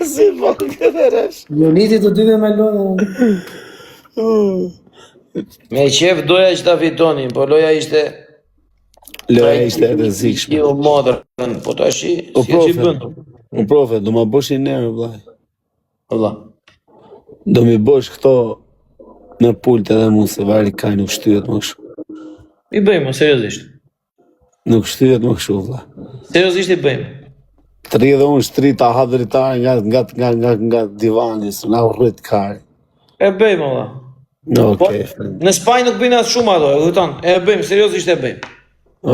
Si po këtë rresh. Joniti të dyve me lojë. Me qef doja që ta fitonin, po loja ishte... Loja ishte e rrezikshme. Jo modern, po tash si e bën. O profe, do ma bësh i nerë, vllai. Valla. Do mi bësh këto në pult edhe mu se vari kaj nuk shtyhet më kështu. I bëjmë, seriozisht. Nuk shtyhet më kështu, vlla. Seriozisht i bëjmë. Të rri edhe unë shtrita ha dritare nga divani, së nga rrit kari. E bëjmë, valla. Okej. Në Spanjë nuk bëjnë as shumë ato, e kupton? E bëjmë, seriozisht e bëjmë.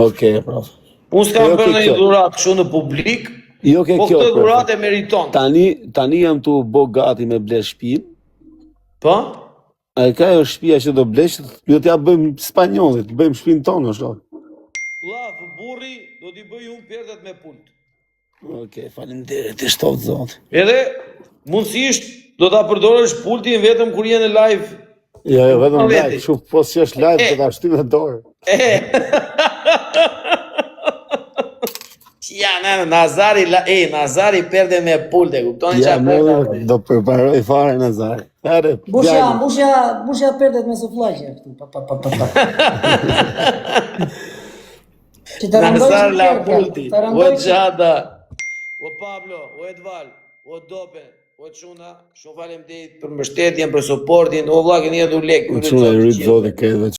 Okej, prof. Unë s'kam bërë në një dhuratë kështu në publik, Jo ke po kjo, këtë dhuratë e meriton. Tani jam tu bo gati me ble shtëpinë. Po? A e ka jo shtëpia që do blesh, jo t'ja bëjmë spanjollit, bëjmë shtëpinë tonë, është. Llaf, burri, do t'i bëj unë perdet me pult. Okej, faleminderit, i shtovë zot. Edhe, mundësisht, do t'a përdorësh pultin vetëm kur je në live. Jo, vetëm live, shu po si është live, do t'a shty me dorë. Ja, Nazari perde me pulte, kuptoni Ja, çfarë më perde? do përparoj fare Nazari. Bushja perdet me suflaqe këtu. Nazar la pulti, o Gjada, o Pablo, o Edval, o Dope, o Çuna, shumë faleminderit për mbështetjen, për suportin, o vlla keni hedhur lek. Çuna i rrit zoti këtë